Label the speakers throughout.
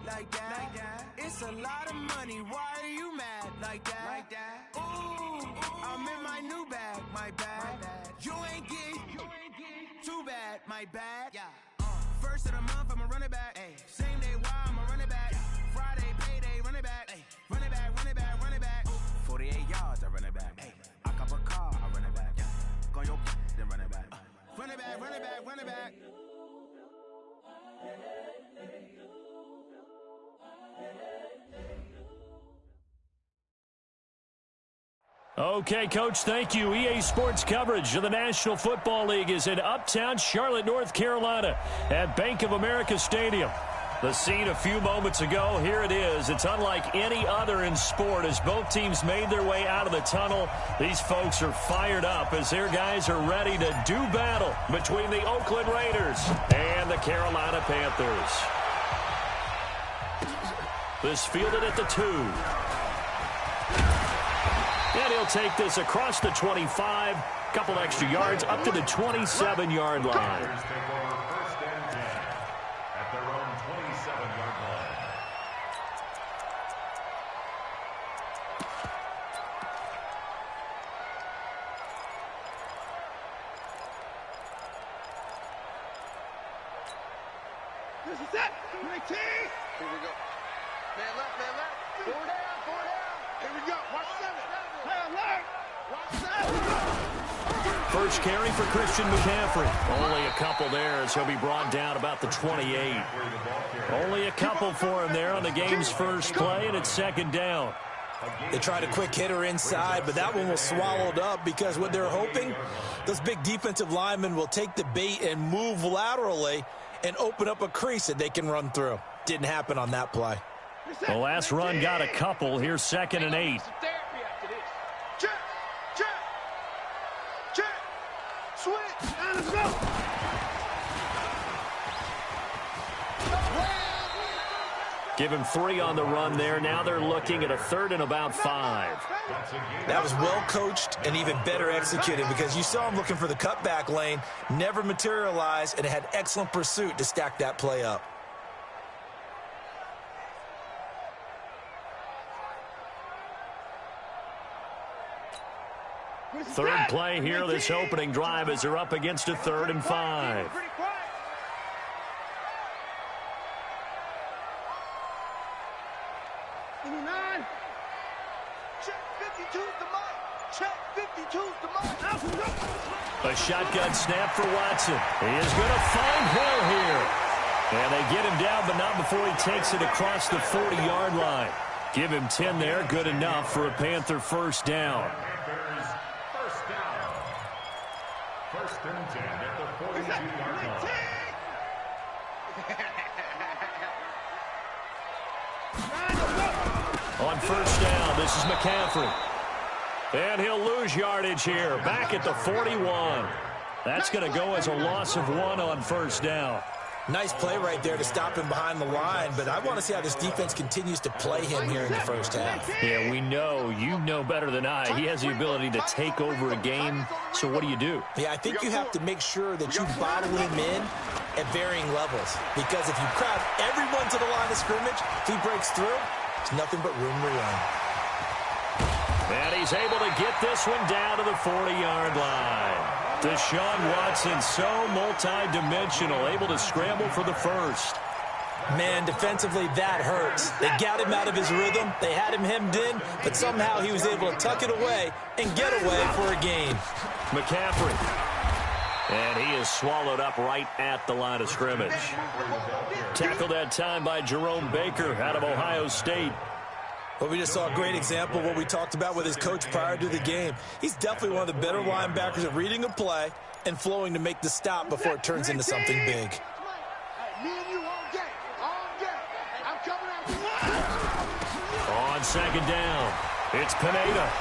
Speaker 1: like that. It's a lot of money, why are you mad like that? Ooh, I'm in my new bag, my bad. You ain't get too bad, my bad. First of the month, I'ma run it back. Same day, why I'ma run it back. Friday, payday, run it back. Run it back, run it back, run it back. 48 yards, I run it back. I cop a car, I run it back. Go your then run it back. Run it back, run it back, run it back.
Speaker 2: Okay, Coach, thank you. EA Sports coverage of the National Football League is in uptown Charlotte, North Carolina at Bank of America Stadium. The scene a few moments ago, here it is. It's unlike any other in sport as both teams made their way out of the tunnel. These folks are fired up as their guys are ready to do battle between the Oakland Raiders and the Carolina Panthers. This fielded at the 2. And he'll take this across the 25, couple extra yards up to the 27-yard line.
Speaker 1: This is it. 19. Here we go. Man left, man left. 4 down, 4 down. Here we go. Watch 7. Man left. Watch 7.
Speaker 2: First carry for Christian McCaffrey. Only a couple there as he'll be brought down about the 28. Only a couple for him there on the game's first play, and it's second down.
Speaker 3: They tried a quick hitter inside, but that one was swallowed up because what they're hoping, those big defensive linemen will take the bait and move laterally and open up a crease that they can run through. Didn't happen on that play.
Speaker 2: The last run got a couple. Here's 2nd and 8.
Speaker 1: Check, check, check, switch, and let's go.
Speaker 2: Give him 3 on the run there. Now they're looking at a 3rd and about 5.
Speaker 3: That was well coached and even better executed because you saw him looking for the cutback lane, never materialized, and had excellent pursuit to stack that play up.
Speaker 2: Third play here, this opening drive as they're up against a 3rd and 5. A shotgun snap for Watson. He is going to find Hill here. And they get him down, but not before he takes it across the 40-yard line. Give him 10 there, good enough for a Panther first down.
Speaker 4: First and 10 at the 42-yard line.
Speaker 2: On first down, this is McCaffrey. And he'll lose yardage here, back at the 41. That's going to go as a loss of 1 on first down.
Speaker 3: Nice play right there to stop him behind the line, but I want to see how this defense continues to play him here in the first half.
Speaker 2: Yeah, we know. You know better than I. He has the ability to take over a game, so what do?
Speaker 3: Yeah, I think you have to make sure that you bottle him in at varying levels, because if you crowd everyone to the line of scrimmage, if he breaks through, there's nothing but room to run.
Speaker 2: And he's able to get this one down to the 40-yard line. Deshaun Watson, so multi-dimensional, able to scramble for the first.
Speaker 3: Man, defensively, that hurts. They got him out of his rhythm. They had him hemmed in, but somehow he was able to tuck it away and get away for a gain.
Speaker 2: McCaffrey. And he is swallowed up right at the line of scrimmage. Tackled that time by Jerome Baker out of Ohio State.
Speaker 3: Well, we just saw a great example of what we talked about with his coach prior to the game. He's definitely one of the better linebackers at reading a play and flowing to make the stop before it turns into something big.
Speaker 2: On second down, it's Pineda.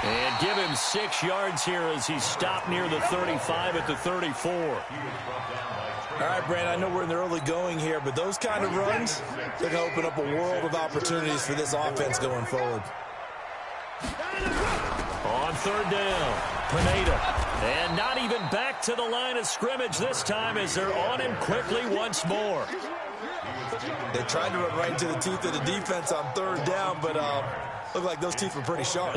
Speaker 2: And give him 6 yards here as he's stopped near the 35 at the 34.
Speaker 3: All right, Brandon, I know we're in the early going here, but those kind of runs, they're going to open up a world of opportunities for this offense going forward.
Speaker 2: On third down, Pineda. And not even back to the line of scrimmage this time as they're on him quickly once more.
Speaker 3: They tried to run right into the teeth of the defense on third down, but looked like those teeth were pretty sharp.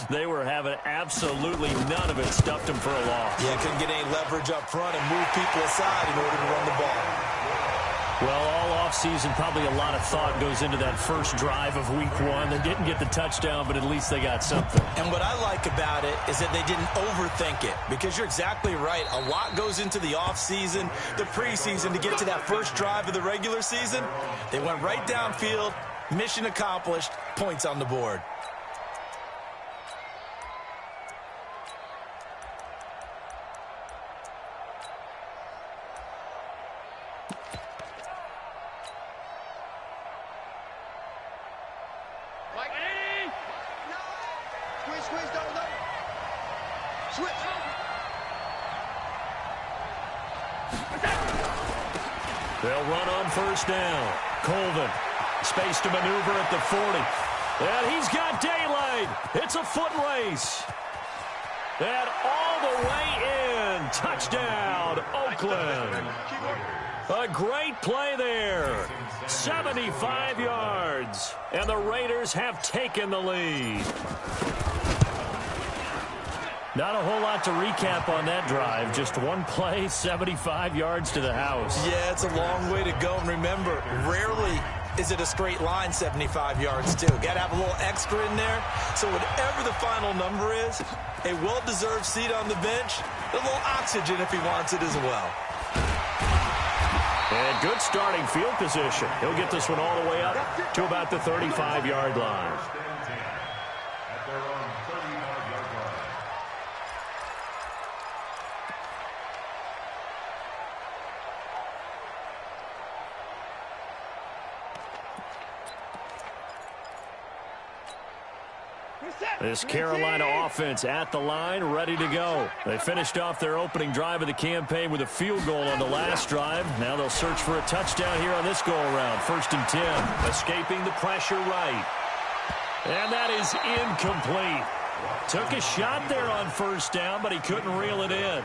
Speaker 2: They were having absolutely none of it. Stuffed them for a loss.
Speaker 3: Yeah, couldn't get any leverage up front and move people aside in order to run the ball.
Speaker 2: Well, all offseason, probably a lot of thought goes into that first drive of week one. They didn't get the touchdown, but at least they got something.
Speaker 3: And what I like about it is that they didn't overthink it, because you're exactly right. A lot goes into the offseason, the preseason, to get to that first drive of the regular season. They went right downfield, mission accomplished, points on the board.
Speaker 2: They'll run on first down. Colvin, space to maneuver at the 40. And he's got daylight. It's a foot race. And all the way in. Touchdown, Oakland. A great play there. 75 yards. And the Raiders have taken the lead. Not a whole lot to recap on that drive. Just one play, 75 yards to the house.
Speaker 3: Yeah, it's a long way to go. And remember, rarely is it a straight line 75 yards, too. Got to have a little extra in there. So whatever the final number is, a well-deserved seat on the bench, a little oxygen if he wants it as well.
Speaker 2: And good starting field position. He'll get this one all the way up to about the 35-yard line. This Carolina offense at the line, ready to go. They finished off their opening drive of the campaign with a field goal on the last drive. Now they'll search for a touchdown here on this go-around. 1st and 10. Escaping the pressure right. And that is incomplete. Took a shot there on first down, but he couldn't reel it in.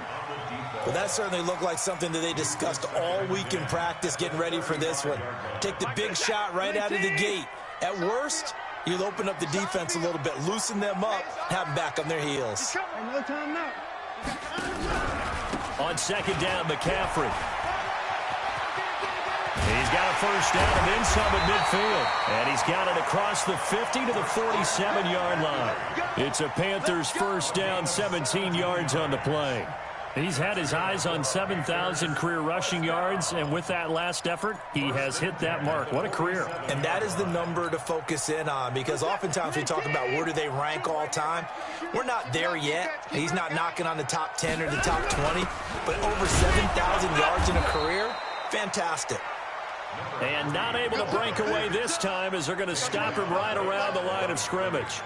Speaker 3: Well, that certainly looked like something that they discussed all week in practice, getting ready for this one. Take the big shot right out of the gate. At worst, you'll open up the defense a little bit, loosen them up, have them back on their heels.
Speaker 5: No time now.
Speaker 2: On 2nd down, McCaffrey. He's got a first down and then some at midfield. And he's got it across the 50 to the 47-yard line. It's a Panthers first down, 17 yards on the play. He's had his eyes on 7,000 career rushing yards, and with that last effort, he has hit that mark. What a career.
Speaker 3: And that is the number to focus in on, because oftentimes we talk about where do they rank all time. We're not there yet. He's not knocking on the top 10 or the top 20, but over 7,000 yards in a career, fantastic.
Speaker 2: And not able to break away this time as they're going to stop him right around the line of scrimmage.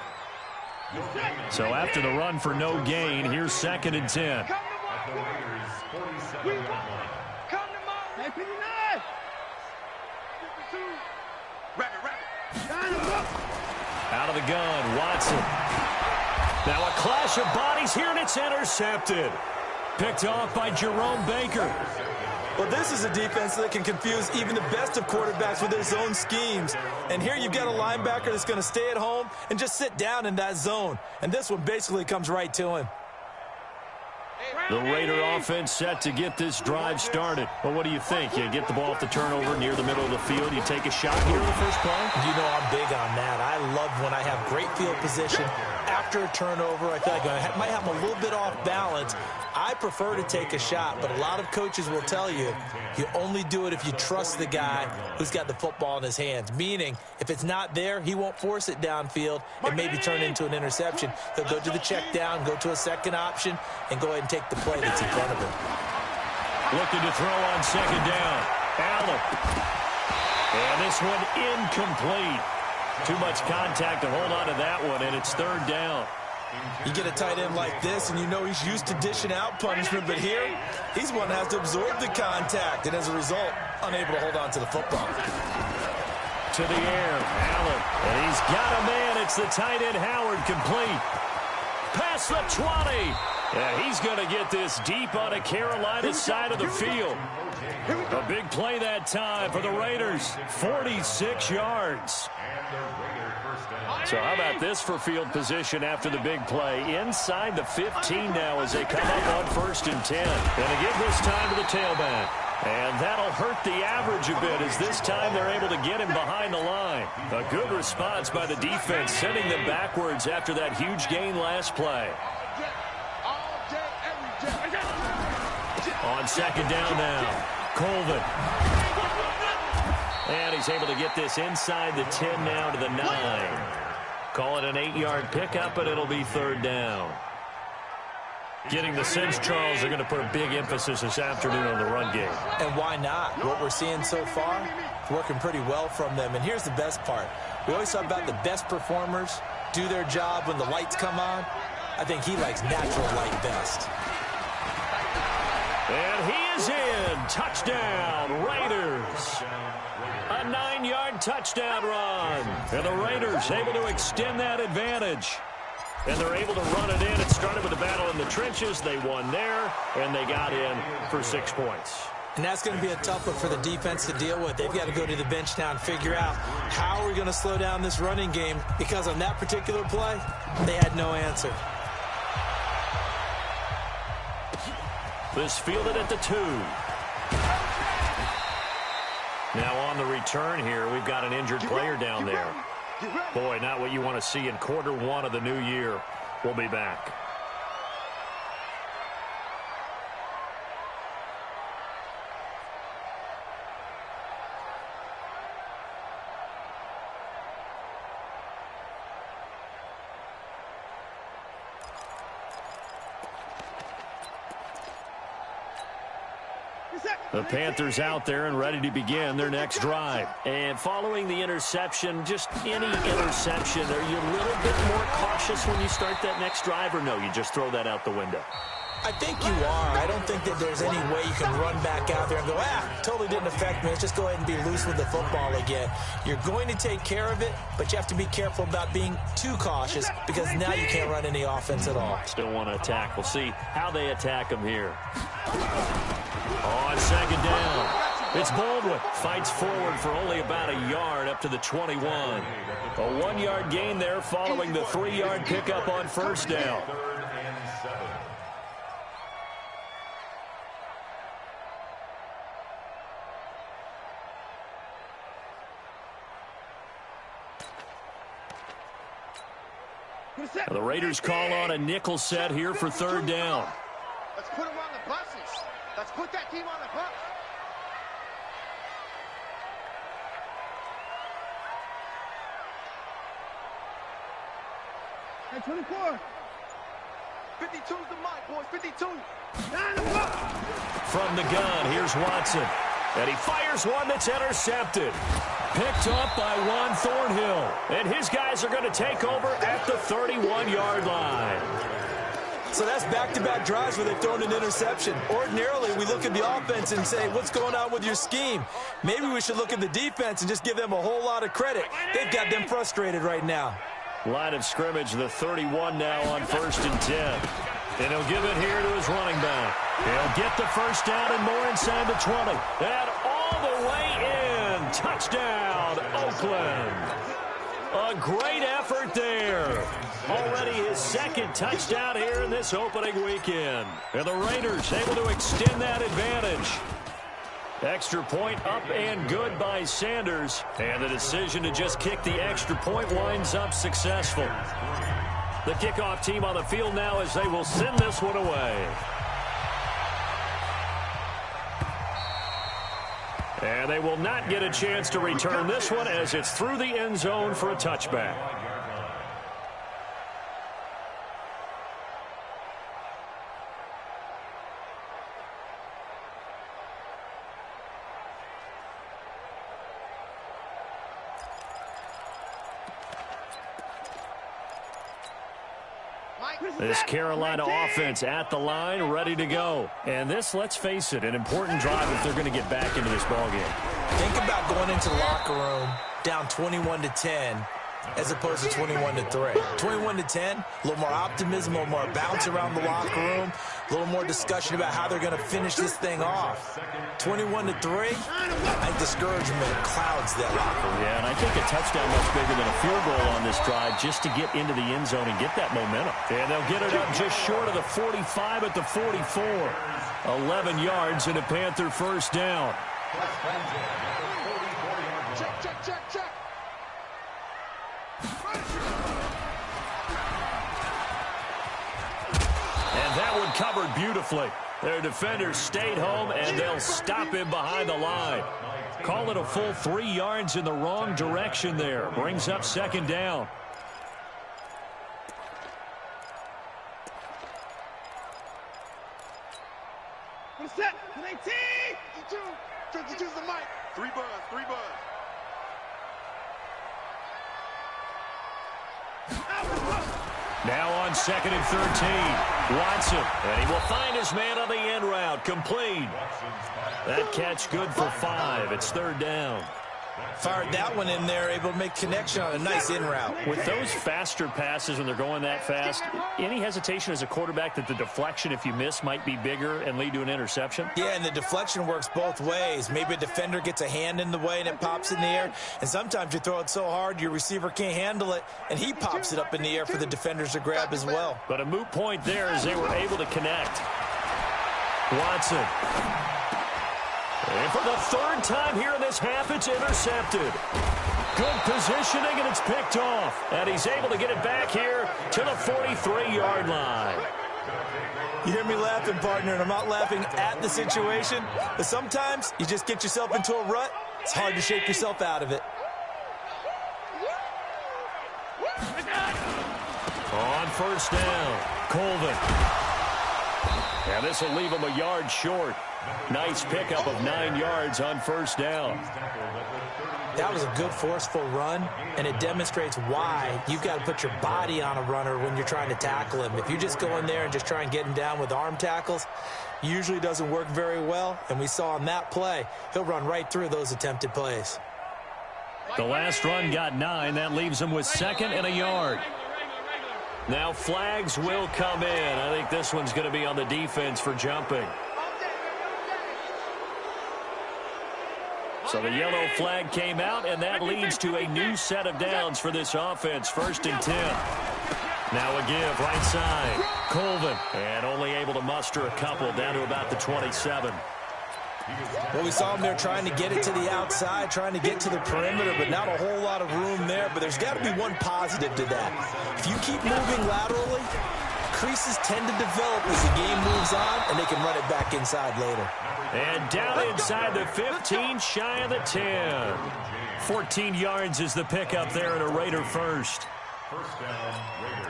Speaker 2: So after the run for no gain, here's 2nd and 10. Out of the gun, Watson. Now a clash of bodies here, and it's intercepted. Picked off by Jerome Baker.
Speaker 3: Well, this is a defense that can confuse even the best of quarterbacks with their zone schemes. And here you've got a linebacker that's going to stay at home and just sit down in that zone. And this one basically comes right to him.
Speaker 2: The Raider offense set to get this drive started. Well, what do you think? You get the ball off the turnover near the middle of the field. You take a shot here in the first play?
Speaker 3: You know I'm big on that. I love when I have great field position. After a turnover, I feel like I might have them a little bit off balance. I prefer to take a shot, but a lot of coaches will tell you, you only do it if you trust the guy who's got the football in his hands. Meaning, if it's not there, he won't force it downfield and maybe turn into an interception. He'll go to the check down, go to a second option, and go ahead and take the play that's in front of him.
Speaker 2: Looking to throw on 2nd down. Allen. And this one incomplete. Too much contact to hold on to that one, and it's 3rd down.
Speaker 3: You get a tight end like this, and you know he's used to dishing out punishment, but here, he's one that has to absorb the contact, and as a result, unable to hold on to the football.
Speaker 2: To the air, Allen. And he's got a man. It's the tight end, Howard, complete. Past the 20. And he's going to get this deep on a Carolina side of the field. A big play that time for the Raiders. 46 yards. So how about this for field position after the big play? Inside the 15 now as they come up on 1st and 10. Going to give this time to the tailback. And that'll hurt the average a bit as this time they're able to get him behind the line. A good response by the defense, sending them backwards after that huge gain last play. On 2nd down now, Colvin. And he's able to get this inside the 10 now to the 9. Call it an 8-yard pickup, but it'll be 3rd down. Getting the sense, Charles, they're going to put a big emphasis this afternoon on the run game.
Speaker 3: And why not? What we're seeing so far is working pretty well from them. And here's the best part. We always talk about the best performers do their job when the lights come on. I think he likes natural light best.
Speaker 2: And he is in. Touchdown, Raiders. A 9-yard touchdown run. And the Raiders able to extend that advantage. And they're able to run it in. It started with a battle in the trenches. They won there, and they got in for 6 points.
Speaker 3: And that's going to be a tough one for the defense to deal with. They've got to go to the bench now and figure out how are we going to slow down this running game, because on that particular play, they had no answer.
Speaker 2: This fielded at the 2. Now on the return here, we've got an injured player down there. Boy, not what you want to see in quarter 1 of the new year. We'll be back. The Panthers out there and ready to begin their next drive. And following the interception, just any interception, are you a little bit more cautious when you start that next drive, or no, you just throw that out the window?
Speaker 3: I think you are. I don't think that there's any way you can run back out there and go, totally didn't affect me. Let's just go ahead and be loose with the football again. You're going to take care of it, but you have to be careful about being too cautious, because now you can't run any offense at all.
Speaker 2: Still want to attack. We'll see how they attack them here. On 2nd down, it's Baldwin. Fights forward for only about a yard up to the 21. A 1-yard gain there following the 3-yard pickup on 1st down. Now the Raiders call on a nickel set here for 3rd down.
Speaker 5: Let's put them on the buses. Let's put that team on the bus. Hey, 24. 52's the mic, boys. 52.
Speaker 2: From the gun, here's Watson. And he fires one that's intercepted. Picked up by Juan Thornhill. And his guys are going to take over at the 31-yard line.
Speaker 3: So that's back-to-back drives where they've thrown an interception. Ordinarily, we look at the offense and say, what's going on with your scheme? Maybe we should look at the defense and just give them a whole lot of credit. They've got them frustrated right now.
Speaker 2: Line of scrimmage, the 31 now on 1st and 10. And he'll give it here to his running back. He'll get the 1st down and more inside the 20. And all the way in. Touchdown, Oakland. A great effort there. Already his 2nd touchdown here in this opening weekend. And the Raiders able to extend that advantage. Extra point up and good by Sanders. And the decision to just kick the extra point winds up successful. The kickoff team on the field now as they will send this one away. And they will not get a chance to return this one as it's through the end zone for a touchback. This Carolina offense at the line, ready to go. And this, let's face it, an important drive if they're going to get back into this ballgame.
Speaker 3: Think about going into the locker room down 21-10. as opposed to 21-3. 21-10, a little more optimism, a little more bounce around the locker room, a little more discussion about how they're going to finish this thing off. 21-3, I think discouragement clouds that locker room.
Speaker 2: Yeah, and I think a touchdown much bigger than a field goal on this drive just to get into the end zone and get that momentum. And they'll get it up just short of the 45 at the 44. 11 yards and a Panther first down.
Speaker 5: Check.
Speaker 2: And that one covered beautifully. Their defenders stayed home, and they'll stop him behind the line. Call it a full 3 yards in the wrong direction there. Brings up second down.
Speaker 5: What's that? 19! 52's the mic. 3 buzz.
Speaker 2: Now on 2nd and 13. Watson, and he will find his man on the end route. Complete. That catch good for 5. It's 3rd down.
Speaker 3: Fired that one in there, able to make connection on a nice in route.
Speaker 2: With those faster passes when they're going that fast, any hesitation as a quarterback that the deflection, if you miss, might be bigger and lead to an interception?
Speaker 3: Yeah, and the deflection works both ways. Maybe a defender gets a hand in the way and it pops in the air. And sometimes you throw it so hard your receiver can't handle it, and he pops it up in the air for the defenders to grab as well.
Speaker 2: But a moot point there as they were able to connect. Watson. And for the 3rd time here in this half, it's intercepted. Good positioning, and it's picked off. And he's able to get it back here to the 43-yard line.
Speaker 3: You hear me laughing, partner, and I'm not laughing at the situation. But sometimes you just get yourself into a rut. It's hard to shake yourself out of it.
Speaker 2: On first down, Colvin. And this will leave him a yard short. Nice pickup of 9 yards on first down.
Speaker 3: That was a good, forceful run, and it demonstrates why you've got to put your body on a runner when you're trying to tackle him. If you just go in there and just try and get him down with arm tackles, usually doesn't work very well, and we saw on that play, he'll run right through those attempted plays.
Speaker 2: The last run got 9. That leaves him with 2nd and a yard. Now flags will come in. I think this one's going to be on the defense for jumping. So the yellow flag came out, and that leads to a new set of downs for this offense. 1st and 10. Now a give right side. Colvin, and only able to muster a couple down to about the 27.
Speaker 3: Well, we saw him there trying to get it to the outside, trying to get to the perimeter, but not a whole lot of room there. But there's got to be one positive to that. If you keep moving laterally, creases tend to develop as the game moves on, and they can run it back inside later.
Speaker 2: And down inside the 15, shy of the 10. 14 yards is the pickup there at a Raider first.
Speaker 4: First down, Raiders.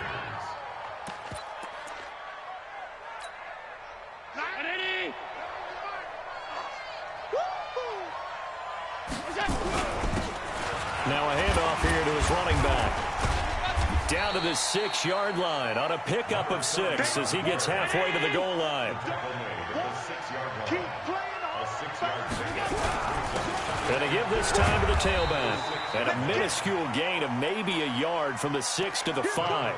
Speaker 2: Now a handoff here to his running back. Down to the 6-yard line on a pickup of 6 as he gets halfway to the goal line. And to give this time to the tailback. And a minuscule gain of maybe a yard from the 6 to the 5.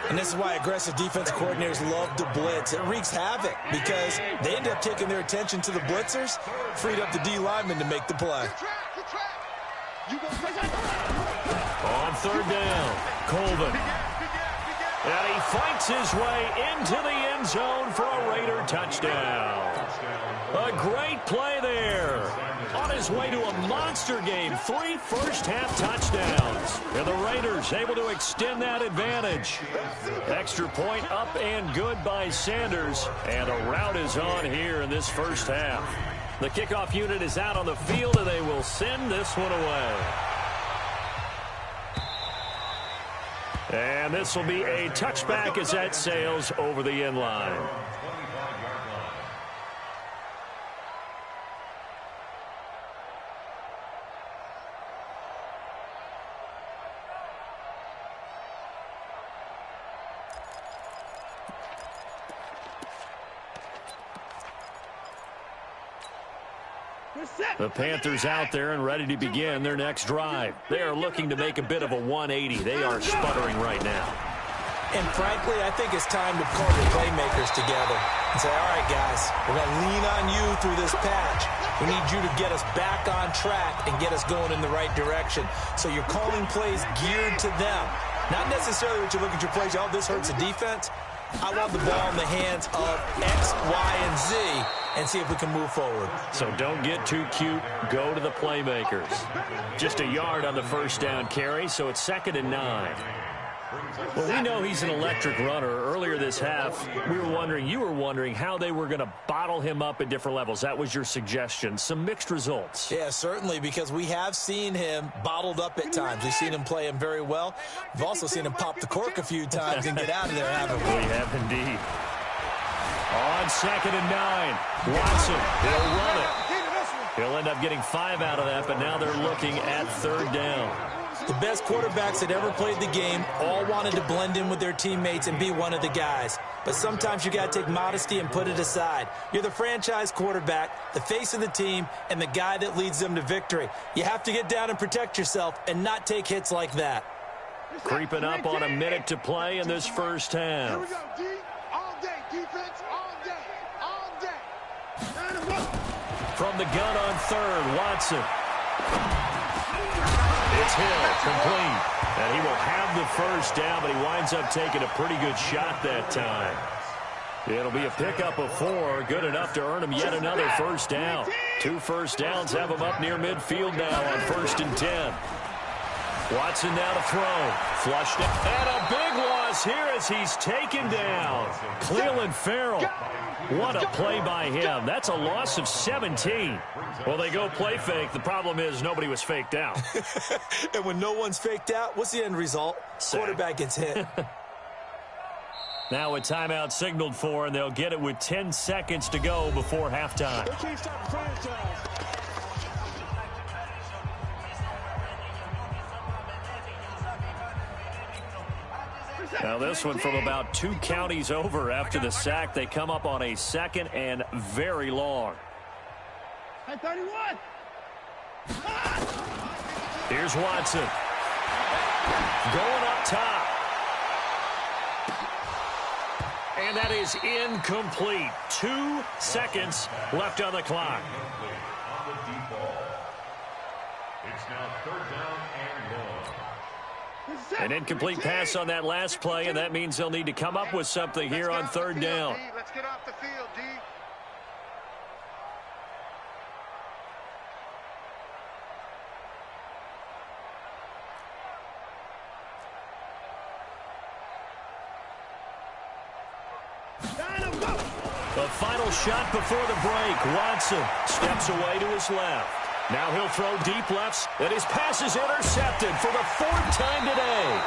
Speaker 3: And this is why aggressive defense coordinators love to blitz. It wreaks havoc because they end up taking their attention to the blitzers, freed up the D lineman to make the play.
Speaker 2: On 3rd down, Colvin. And he fights his way into the end zone for a Raider touchdown. A great play there. On his way to a monster game, 3 first-half touchdowns. And the Raiders able to extend that advantage. Extra point up and good by Sanders. And a rout is on here in this first half. The kickoff unit is out on the field, and they will send this one away. And this will be a touchback as that sails over the end line. The Panthers out there and ready to begin their next drive. They are looking to make a bit of a 180. They are sputtering right now.
Speaker 3: And frankly, I think it's time to pull the playmakers together and say, all right, guys, we're going to lean on you through this patch. We need you to get us back on track and get us going in the right direction. So you're calling plays geared to them. Not necessarily what you look at your plays, oh, this hurts the defense. I want the ball in the hands of X, Y, and Z and see if we can move forward.
Speaker 2: So don't get too cute. Go to the playmakers. Just a yard on the first down carry, so it's 2nd and 9. Well, we know he's an electric runner. Earlier this half, you were wondering how they were going to bottle him up at different levels. That was your suggestion. Some mixed results.
Speaker 3: Yeah, certainly, because we have seen him bottled up at times. We've seen him play him very well. We've also seen him pop the cork a few times and get out of there, haven't we?
Speaker 2: We have indeed. On 2nd and 9, Watson, he'll run it. He'll end up getting 5 out of that, but now they're looking at 3rd down.
Speaker 3: The best quarterbacks that ever played the game all wanted to blend in with their teammates and be one of the guys. But sometimes you got to take modesty and put it aside. You're the franchise quarterback, the face of the team, and the guy that leads them to victory. You have to get down and protect yourself and not take hits like that.
Speaker 2: Creeping up on a minute to play in this first half.
Speaker 5: Here we go, D. All day, defense, all day, all day.
Speaker 2: From the gun on 3rd, Watson. It's Hill, complete. And he will have the first down, but he winds up taking a pretty good shot that time. It'll be a pickup of 4, good enough to earn him yet another first down. 2 first downs have him up near midfield now on 1st and 10. Watson now to throw. Flushed it. And a big loss here as he's taken down. Cleveland Farrell. What a play by him. That's a loss of 17. Well, they go play fake. The problem is nobody was faked out.
Speaker 3: And when no one's faked out, what's the end result? Quarterback gets hit.
Speaker 2: Now a timeout signaled for, and they'll get it with 10 seconds to go before halftime. Now this one from about 2 counties over after the sack. They come up on a 2nd and very long.
Speaker 5: 31.
Speaker 2: Here's Watson. Going up top. And that is incomplete. 2 seconds left on the clock.
Speaker 4: It's now 3rd down and long.
Speaker 2: An incomplete pass on that last play, and that means they'll need to come up with something here on 3rd down.
Speaker 5: Let's get off the field, D.
Speaker 2: The final shot before the break. Watson steps away to his left. Now he'll throw deep lefts, and his pass is intercepted for the 4th time today.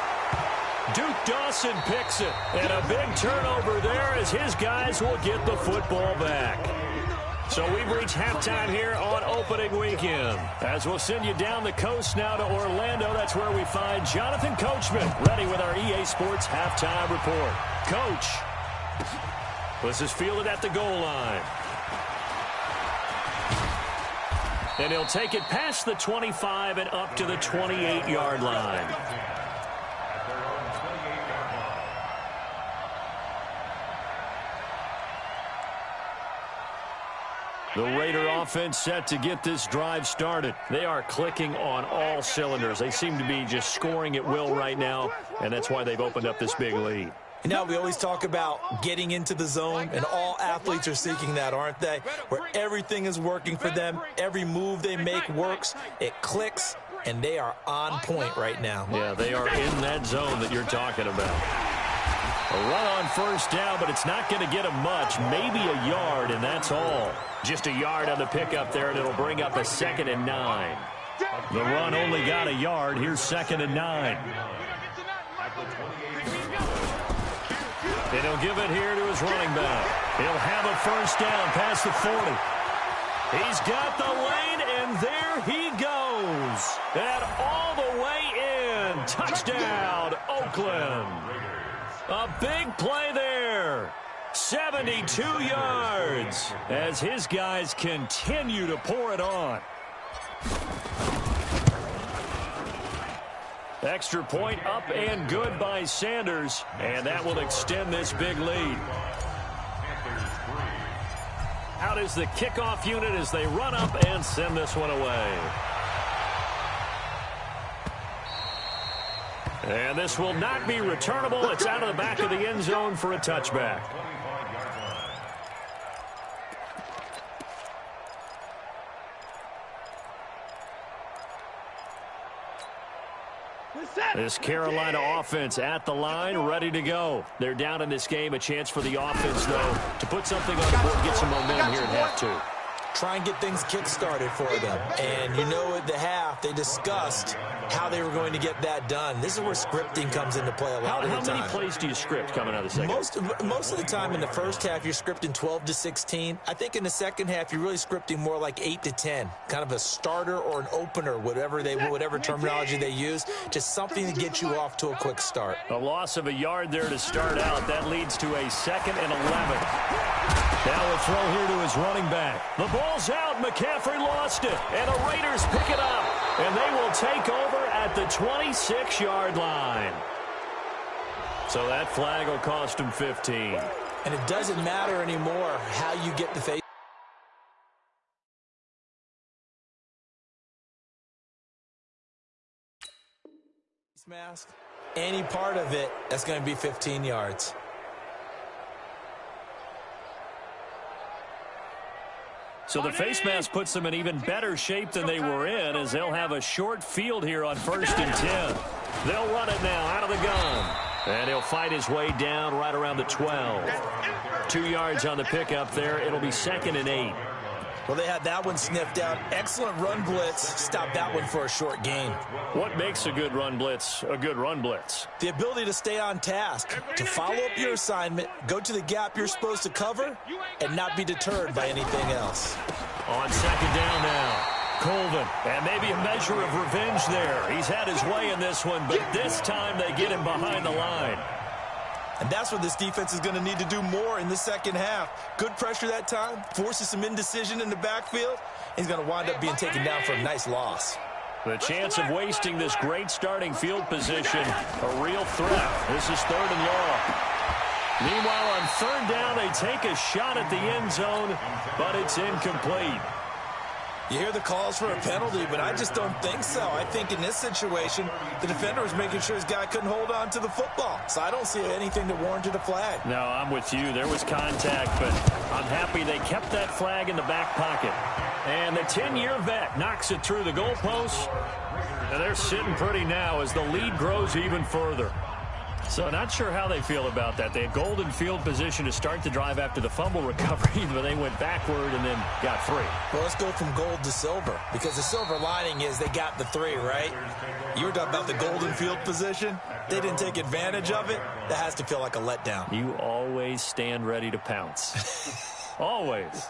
Speaker 2: Duke Dawson picks it, and a big turnover there as his guys will get the football back. So we've reached halftime here on opening weekend. As we'll send you down the coast now to Orlando, that's where we find Jonathan Coachman ready with our EA Sports halftime report. Coach, this is fielded at the goal line. And he'll take it past the 25 and up to the 28-yard line. The Raider offense set to get this drive started. They are clicking on all cylinders. They seem to be just scoring at will right now, and that's why they've opened up this big lead.
Speaker 3: You know, we always talk about getting into the zone, and all athletes are seeking that, aren't they? Where everything is working for them, every move they make works, it clicks, and they are on point right now.
Speaker 2: Yeah, they are in that zone that you're talking about. A run on first down, but it's not going to get them much, maybe a yard, and that's all. Just a yard on the pickup there, and it'll bring up a 2nd and 9. The run only got a yard. Here's 2nd and 9. And he'll give it here to his running back. He'll have a first down past the 40. He's got the lane, and there he goes. And all the way in. Touchdown, Oakland. A big play there. 72 yards as his guys continue to pour it on. Extra point up and good by Sanders, and that will extend this big lead. Out is the kickoff unit as they run up and send this one away. And this will not be returnable. It's out of the back of the end zone for a touchback. This Carolina offense at the line, ready to go. They're down in this game. A chance for the offense, though, to put something on the board, get some momentum here at half two.
Speaker 3: Try and get things kick-started for them. And you know at the half, they discussed how they were going to get that done. This is where scripting comes into play a lot of the time.
Speaker 2: How many plays do you script coming out of the second?
Speaker 3: Most of the time in the first half, you're scripting 12 to 16. I think in the second half, you're really scripting more like 8 to 10. Kind of a starter or an opener, whatever terminology they use. Just something to get you off to a quick start.
Speaker 2: A loss of a yard there to start out. That leads to a 2nd and 11. Now a throw here to his running back. The ball's out. McCaffrey lost it. And the Raiders pick it up. And they will take over at the 26-yard line. So that flag will cost him 15.
Speaker 3: And it doesn't matter anymore how you get the face mask. Any part of it, that's going to be 15 yards.
Speaker 2: So the face mask puts them in even better shape than they were in, as they'll have a short field here on 1st and 10. They'll run it now out of the gun. And he'll fight his way down right around the 12. 2 yards on the pickup there. It'll be 2nd and 8.
Speaker 3: Well, they had that one sniffed out. Excellent run blitz. Stop that one for a short gain.
Speaker 2: What makes a good run blitz a good run blitz?
Speaker 3: The ability to stay on task, to follow up your assignment, go to the gap you're supposed to cover, and not be deterred by anything else.
Speaker 2: On 2nd down now, Colvin. And maybe a measure of revenge there. He's had his way in this one, but this time they get him behind the line.
Speaker 3: And that's what this defense is going to need to do more in the second half. Good pressure that time, forces some indecision in the backfield. He's going to wind up being taken down for a nice loss.
Speaker 2: The chance of wasting this great starting field position, a real threat. This is 3rd and long. Meanwhile, on 3rd down, they take a shot at the end zone, but it's incomplete.
Speaker 3: You hear the calls for a penalty, but I just don't think so. I think in this situation, the defender was making sure his guy couldn't hold on to the football. So I don't see anything that warranted a flag.
Speaker 2: No, I'm with you. There was contact, but I'm happy they kept that flag in the back pocket. And the 10-year vet knocks it through the goalpost. And they're sitting pretty now as the lead grows even further. So not sure how they feel about that. They had golden field position to start the drive after the fumble recovery, but they went backward and then got 3.
Speaker 3: Well, let's go from gold to silver, because the silver lining is they got the 3, right? You were talking about the golden field position. They didn't take advantage of it. That has to feel like a letdown.
Speaker 2: You always stand ready to pounce. Always.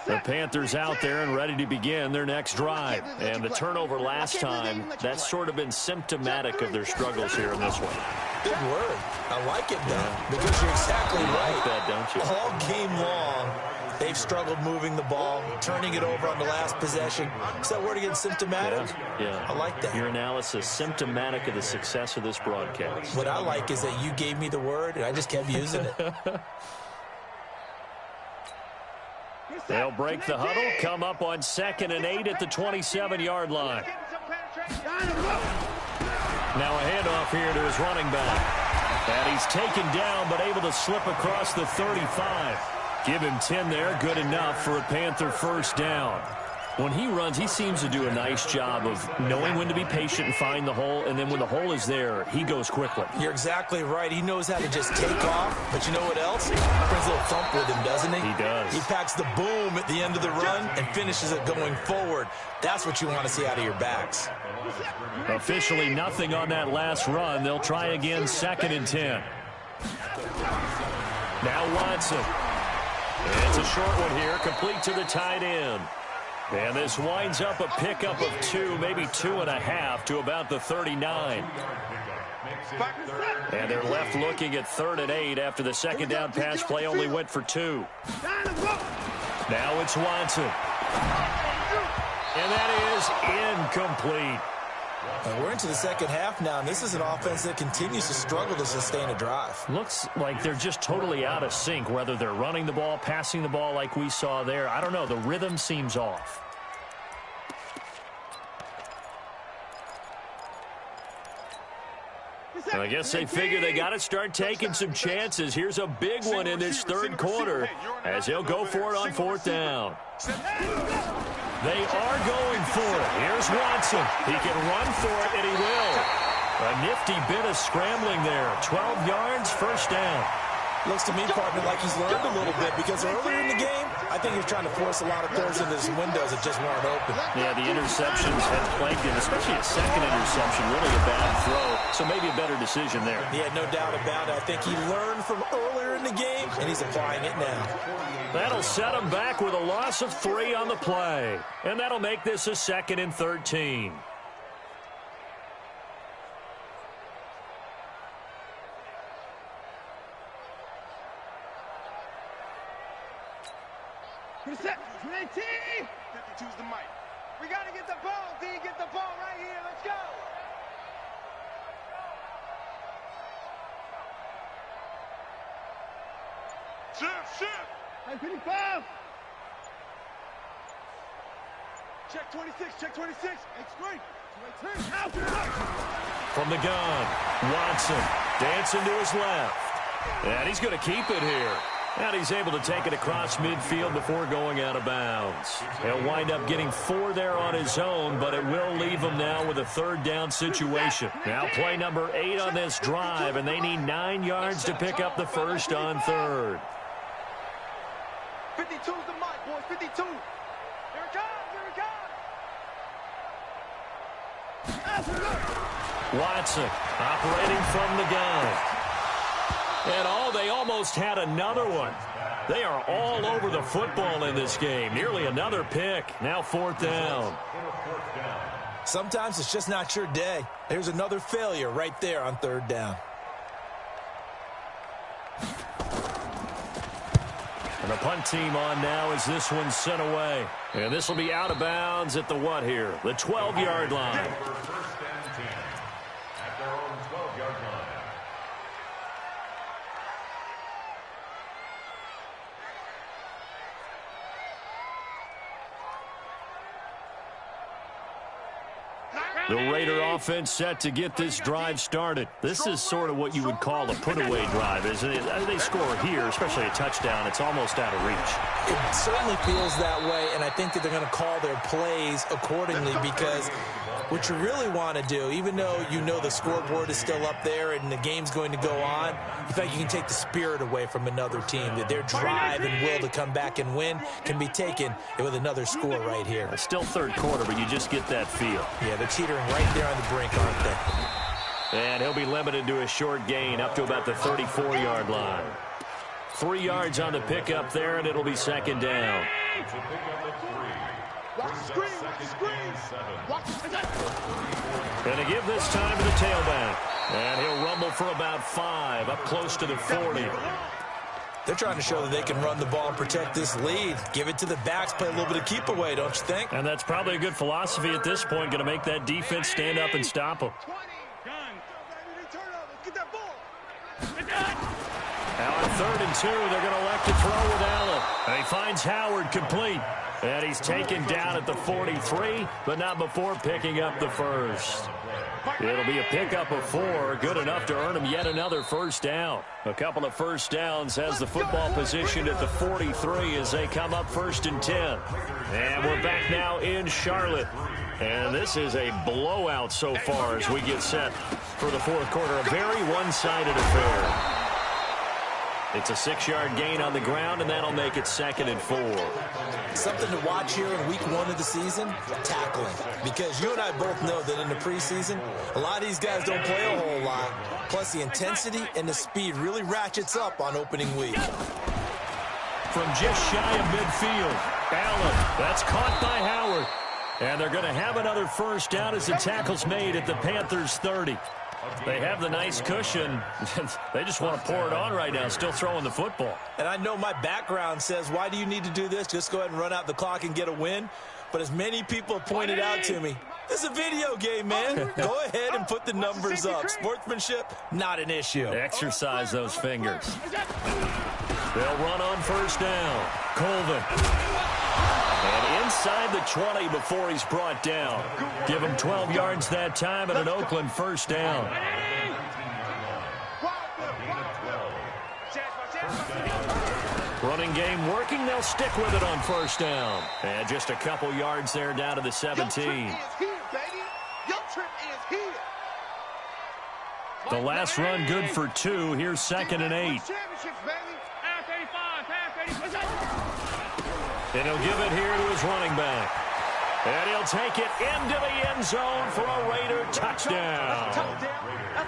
Speaker 2: The Panthers out there and ready to begin their next drive. And the turnover last time, that's sort of been symptomatic of their struggles here in this one.
Speaker 3: Good word. I like it, though, because you're exactly right.
Speaker 2: You like that, don't you?
Speaker 3: All game long, they've struggled moving the ball, turning it over on the last possession. Is that word again, symptomatic?
Speaker 2: Yeah.
Speaker 3: I like that.
Speaker 2: Your analysis, symptomatic of the success of this broadcast.
Speaker 3: What I like is that you gave me the word, and I just kept using it.
Speaker 2: They'll break the huddle, come up on 2nd and 8 at the 27-yard line. Now a handoff here to his running back. And he's taken down, but able to slip across the 35. Give him 10 there, good enough for a Panther 1st down. When he runs, he seems to do a nice job of knowing when to be patient and find the hole, and then when the hole is there, he goes quickly.
Speaker 3: You're exactly right. He knows how to just take off, but you know what else? He brings a little thump with him, doesn't he?
Speaker 2: He does.
Speaker 3: He packs the boom at the end of the run and finishes it going forward. That's what you want to see out of your backs.
Speaker 2: Officially nothing on that last run. They'll try again, 2nd and 10. Now Watson. It's a short one here, complete to the tight end. And this winds up a pickup of 2, maybe 2.5 to about the 39. And they're left looking at 3rd and 8 after the second down pass play only went for 2. Now it's Watson. And that is incomplete.
Speaker 3: We're into the second half now, and this is an offense that continues to struggle to sustain a drive.
Speaker 2: Looks like they're just totally out of sync, whether they're running the ball, passing the ball like we saw there. I don't know. The rhythm seems off. I guess they figure they got to start taking some chances. Here's a big one in this third quarter as he'll go for it on 4th down. They are going for it. Here's Watson. He can run for it, and he will. A nifty bit of scrambling there. 12 yards, 1st down.
Speaker 3: Looks to me, partner, like he's learned a little bit because earlier in the game, I think he was trying to force a lot of throws into his windows that just weren't open.
Speaker 2: Yeah, the interceptions had plagued him, especially a second interception, really a bad throw. So maybe a better decision there.
Speaker 3: Yeah, no doubt about it. I think he learned from earlier in the game, and he's applying it now.
Speaker 2: That'll set him back with a loss of 3 on the play. And that'll make this a 2nd and 13.
Speaker 5: Set. 52's the mic. We got to get the ball, D. Get the ball right here. Let's go. Shift. Hey, 55. Check 26. X3.
Speaker 2: From the gun, Watson dancing to his left. And he's going to keep it here. And he's able to take it across midfield before going out of bounds. He'll wind up getting 4 there on his own, but it will leave him now with a 3rd down situation. Now play number 8 on this drive, and they need 9 yards to pick up the 1st on 3rd.
Speaker 5: 52's the mic, boys. 52. Here it comes.
Speaker 2: Watson operating from the gun. And they almost had another one. They are all over the football in this game. Nearly another pick. Now 4th down.
Speaker 3: Sometimes it's just not your day. There's another failure right there on 3rd down.
Speaker 2: And the punt team on now as this one's sent away. And this will be out of bounds at the what here? The 12-yard line.
Speaker 4: First and 10 at their own 12-yard line.
Speaker 2: The Raider offense set to get this drive started. This is sort of what you would call a put-away drive, isn't it? They score here, especially a touchdown. It's almost out of reach.
Speaker 3: It certainly feels that way, and I think that they're going to call their plays accordingly because what you really want to do, even though you know the scoreboard is still up there and the game's going to go on, in fact, you can take the spirit away from another team, that their drive and will to come back and win can be taken with another score right here.
Speaker 2: Still 3rd quarter, but you just get that feel.
Speaker 3: Yeah, they're teetering right there on the brink, aren't they?
Speaker 2: And he'll be limited to a short gain up to about the 34-yard line. 3 yards on the pickup there, and it'll be 2nd down. And to give this time to the tailback. And he'll rumble for about 5, up close to the 40.
Speaker 3: They're trying to show that they can run the ball and protect this lead. Give it to the backs, play a little bit of keep away, don't you think?
Speaker 2: And that's probably a good philosophy at this point, going to make that defense stand up and stop them. Now on 3rd and 2, they're going to elect to throw with Allen. And he finds Howard complete. And he's taken down at the 43, but not before picking up the 1st. It'll be a pickup of 4, good enough to earn him yet another 1st down. A couple of 1st downs has the football positioned at the 43 as they come up 1st and 10. And we're back now in Charlotte. And this is a blowout so far as we get set for the 4th quarter. A very one-sided affair. It's a 6-yard gain on the ground, and that'll make it 2nd and 4.
Speaker 3: Something to watch here in week 1 of the season, tackling. Because you and I both know that in the preseason, a lot of these guys don't play a whole lot. Plus, the intensity and the speed really ratchets up on opening week.
Speaker 2: From just shy of midfield, Allen, that's caught by Howard. And they're going to have another first down as the tackle's made at the Panthers' 30. They have the nice cushion. They just want to pour it on right now, still throwing the football.
Speaker 3: And I know my background says, why do you need to do this? Just go ahead and run out the clock and get a win. But as many people pointed out to me, this is a video game, man. Go ahead and put the numbers up. Sportsmanship, not an issue.
Speaker 2: Exercise those fingers. They'll run on first down. Colvin. And inside the 20 before he's brought down. Give him 12 yards that time and an Oakland first down. Running game working. They'll stick with it on first down. And just a couple yards there down to the 17. The last run good for 2. Here's 2nd and 8. And he'll give it here to his running back. And he'll take it into the end zone for a Raider touchdown.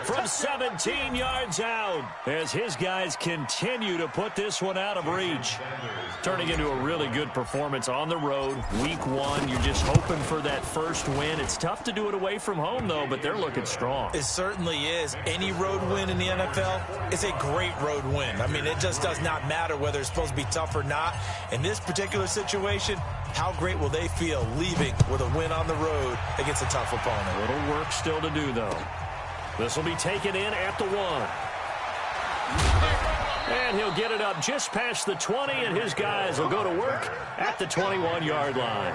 Speaker 2: From 17 yards out as his guys continue to put this one out of reach. Turning into a really good performance on the road. Week 1, you're just hoping for that first win. It's tough to do it away from home, though, but they're looking strong.
Speaker 3: It certainly is. Any road win in the NFL is a great road win. I mean, it just does not matter whether it's supposed to be tough or not. In this particular situation, how great will they feel leaving with a win on the road against a tough opponent?
Speaker 2: A little work still to do, though. This will be taken in at the 1. And he'll get it up just past the 20, and his guys will go to work at the 21-yard line.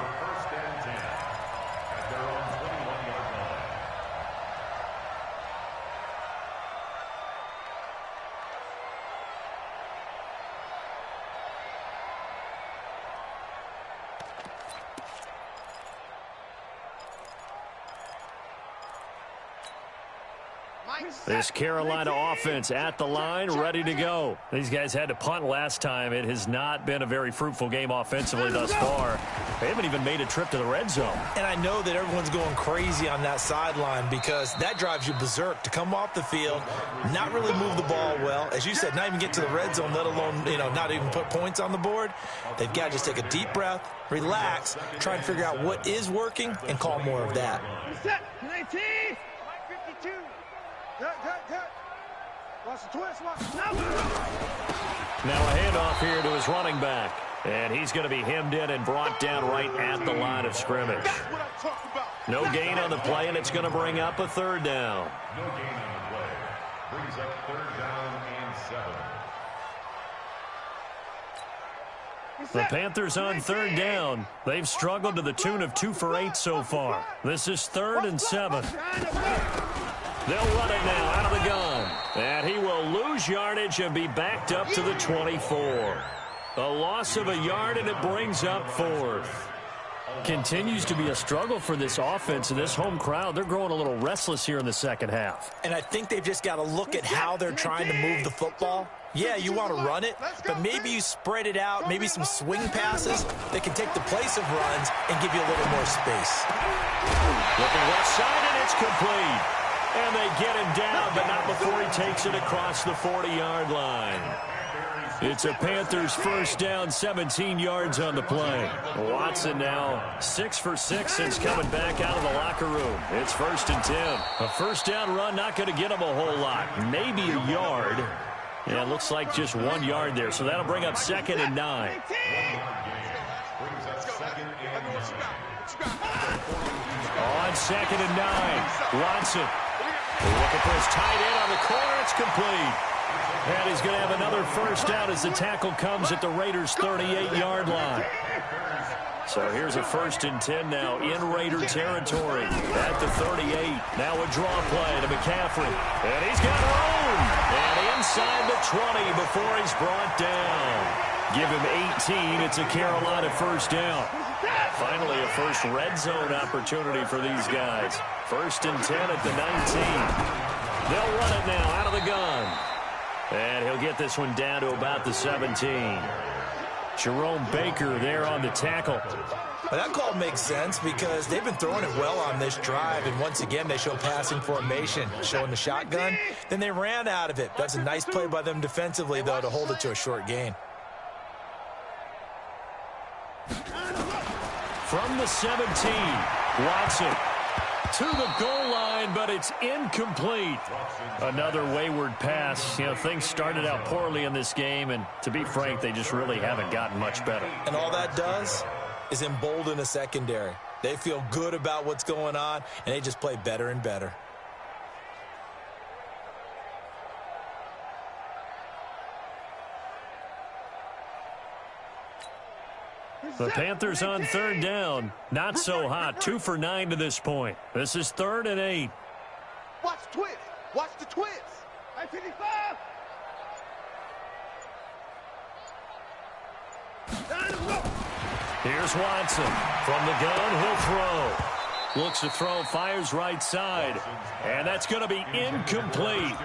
Speaker 2: This Carolina offense at the line, ready to go. These guys had to punt last time. It has not been a very fruitful game offensively thus far. They haven't even made a trip to the red zone.
Speaker 3: And I know that everyone's going crazy on that sideline because that drives you berserk to come off the field, not really move the ball well. As you said, not even get to the red zone, let alone, not even put points on the board. They've got to just take a deep breath, relax, try and figure out what is working, and call more of that.
Speaker 5: 19. 52.
Speaker 2: Now a handoff here to his running back. And he's going to be hemmed in and brought down right at the line of scrimmage. No gain on the play, and it's going to bring up a 3rd down.
Speaker 4: No gain on the play. Brings up 3rd down and 7.
Speaker 2: The Panthers on 3rd down. They've struggled to the tune of 2 for 8 so far. This is 3rd and 7. They'll run it now out of the gun. And he will lose yardage and be backed up to the 24. A loss of a yard, and it brings up 4th. Continues to be a struggle for this offense and this home crowd. They're growing a little restless here in the second half.
Speaker 3: And I think they've just got to look at how they're trying to move the football. Yeah, you want to run it, but maybe you spread it out, maybe some swing passes that can take the place of runs and give you a little more space.
Speaker 2: Looking left side, and it's complete. And they get him down, but not before he takes it across the 40-yard line. It's a Panthers first down, 17 yards on the play. Watson now 6 for 6 since coming back out of the locker room. It's 1st and 10. A first down run not going to get him a whole lot. Maybe a yard. Yeah, it looks like just 1 yard there. So that'll bring up 2nd and 9. On 2nd and 9, Watson. Looking for his tight end on the corner. It's complete. And he's going to have another first down as the tackle comes at the Raiders' 38-yard line. So here's a 1st and 10 now in Raider territory at the 38. Now a draw play to McCaffrey. And he's got room. And inside the 20 before he's brought down. Give him 18. It's a Carolina first down. Finally a first red zone opportunity for these guys. 1st and 10 at the 19. They'll run it now out of the gun. And he'll get this one down to about the 17. Jerome Baker there on the tackle.
Speaker 3: Well, that call makes sense because they've been throwing it well on this drive, and once again they show passing formation, showing the shotgun. Then they ran out of it. That's a nice play by them defensively, though, to hold it to a short gain.
Speaker 2: from the 17. Watson to the goal line, but it's incomplete. Another wayward pass. You know, things started out poorly in this game, and to be frank, they just really haven't gotten much better.
Speaker 3: And all that does is embolden the secondary. They feel good about what's going on, and they just play better and better.
Speaker 2: The Panthers on third down. Not so hot. 2 for 9 to this point. This is 3rd and 8.
Speaker 5: Watch the twist. Watch the twist. 55.
Speaker 2: Here's Watson. From the gun, he'll throw. Looks to throw, fires right side. And that's going to be incomplete.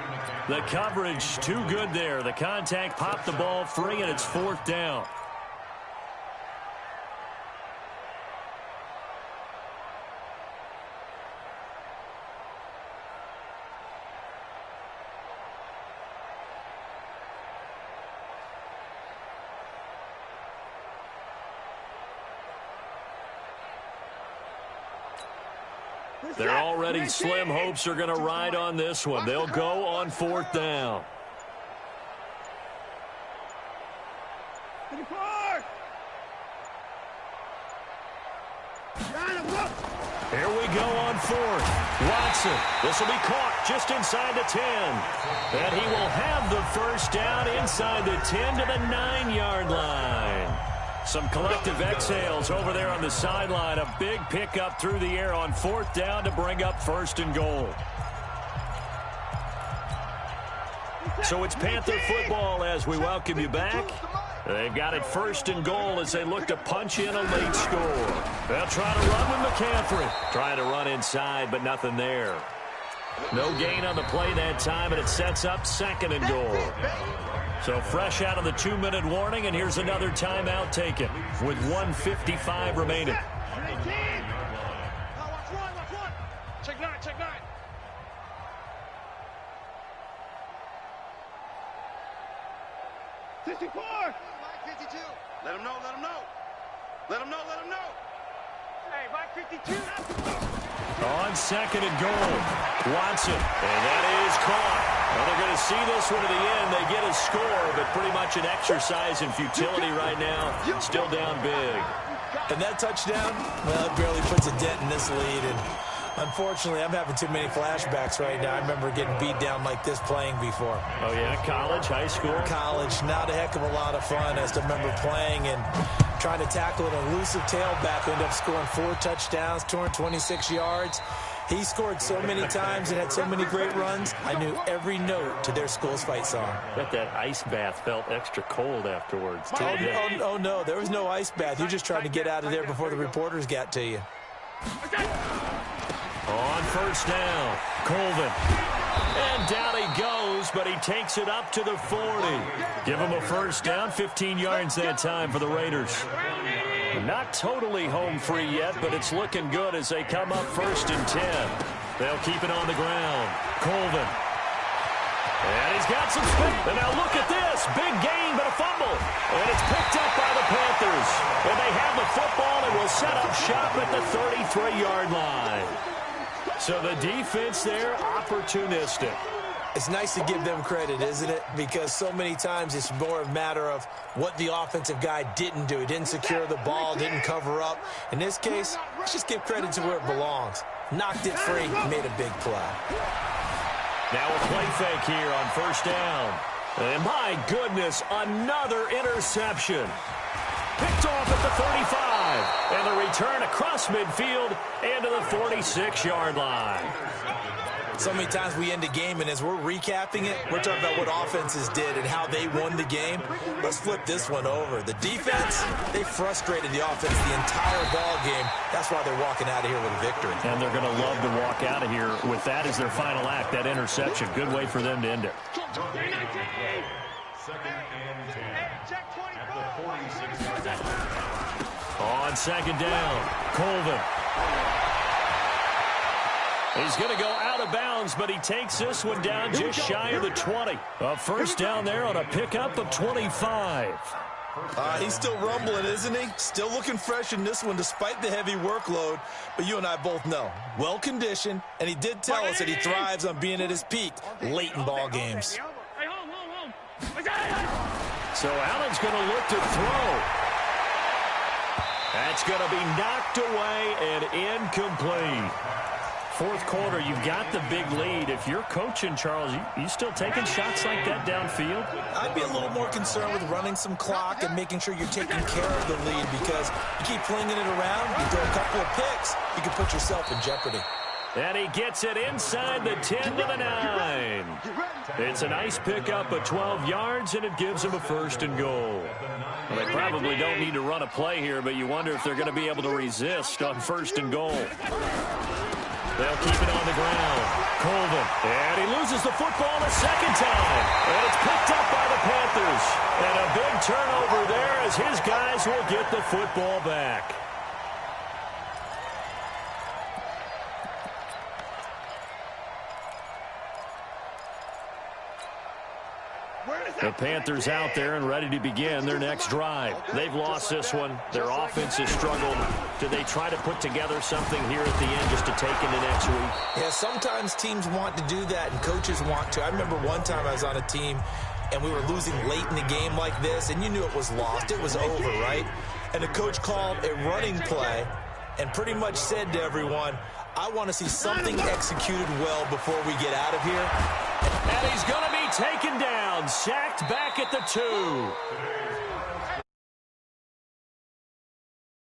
Speaker 2: The coverage too good there. The contact popped the ball free, and it's 4th down. Their already slim hopes are going to ride on this one. They'll go on 4th down. Here we go on 4th. Watson. This will be caught just inside the 10. And he will have the first down inside the 10 to the 9-yard line. Some collective exhales over there on the sideline. A big pickup through the air on 4th down to bring up 1st and goal. So it's Panther football as we welcome you back. They've got it 1st and goal as they look to punch in a late score. They'll try to run with McCaffrey. Trying to run inside, but nothing there. No gain on the play that time, and it sets up 2nd and goal. So fresh out of the 2-minute warning, and here's another timeout taken with 1:55 remaining.
Speaker 5: Watch one. Check 9. 54. 52. Let him know. Hey, Mike 52.
Speaker 2: On 2nd and goal, Watson, and that is caught. Well, they're going to see this one to the end. They get a score, but pretty much an exercise in futility right now. Still down big.
Speaker 3: And that touchdown, well, it barely puts a dent in this lead. And unfortunately, I'm having too many flashbacks right now. I remember getting beat down like this playing before.
Speaker 2: Oh, yeah? College, high school?
Speaker 3: College. Not a heck of a lot of fun. I still remember playing and trying to tackle an elusive tailback who ended up scoring 4 touchdowns, 226 yards. He scored so many times and had so many great runs, I knew every note to their school's fight song.
Speaker 2: Bet that ice bath felt extra cold afterwards, too.
Speaker 3: Oh, no, there was no ice bath. You're just trying to get out of there before the reporters got to you.
Speaker 2: On 1st down, Colvin. And down he goes, but he takes it up to the 40. Give him a 1st down, 15 yards that time for the Raiders. Not totally home free yet, but it's looking good as they come up 1st and 10. They'll keep it on the ground. Colvin. And he's got some spin. And now look at this. Big gain, but a fumble. And it's picked up by the Panthers. And they have the football and will set up shop at the 33-yard line. So the defense there, opportunistic.
Speaker 3: It's nice to give them credit, isn't it? Because so many times it's more a matter of what the offensive guy didn't do. He didn't secure the ball, didn't cover up. In this case, let's just give credit to where it belongs. Knocked it free, made a big play.
Speaker 2: Now a play fake here on 1st down. And my goodness, another interception. Picked off at the 35. And the return across midfield and to the 46-yard line.
Speaker 3: So many times we end a game, and as we're recapping it, we're talking about what offenses did and how they won the game. Let's flip this one over. The defense, they frustrated the offense the entire ball game. That's why they're walking out of here with a victory.
Speaker 2: And they're going to love to walk out of here with that as their final act, that interception. Good way for them to end it.
Speaker 4: 2nd and 10 at the 46-yard line.
Speaker 2: On 2nd down, Colvin. He's going to go out of bounds, but he takes this one down just shy of the 20. A 1st down there on a pickup of 25.
Speaker 3: He's still rumbling, isn't he? Still looking fresh in this one despite the heavy workload. But you and I both know, well-conditioned, and he did tell us that he thrives on being at his peak late in ball games.
Speaker 2: So Allen's going to look to throw. That's going to be knocked away and incomplete. Fourth quarter, you've got the big lead. If you're coaching, Charles, you still taking shots like that downfield?
Speaker 3: I'd be a little more concerned with running some clock and making sure you're taking care of the lead, because you keep flinging it around, you throw a couple of picks, you can put yourself in jeopardy.
Speaker 2: And he gets it inside the 10 to the 9. It's a nice pickup of 12 yards, and it gives him a 1st and goal. Well, they probably don't need to run a play here, but you wonder if they're going to be able to resist on 1st and goal. They'll keep it on the ground. Colvin. And he loses the football a second time. And it's picked up by the Panthers. And a big turnover there as his guys will get the football back. The Panthers out there and ready to begin their next drive. They've lost this one. Their offense has struggled. Do they try to put together something here at the end just to take into next week?
Speaker 3: Yeah, sometimes teams want to do that and coaches want to. I remember one time I was on a team and we were losing late in the game like this, and you knew it was lost. It was over, right? And the coach called a running play and pretty much said to everyone, I want to see something executed well before we get out of here.
Speaker 2: And he's going to be taken down, sacked back at the 2.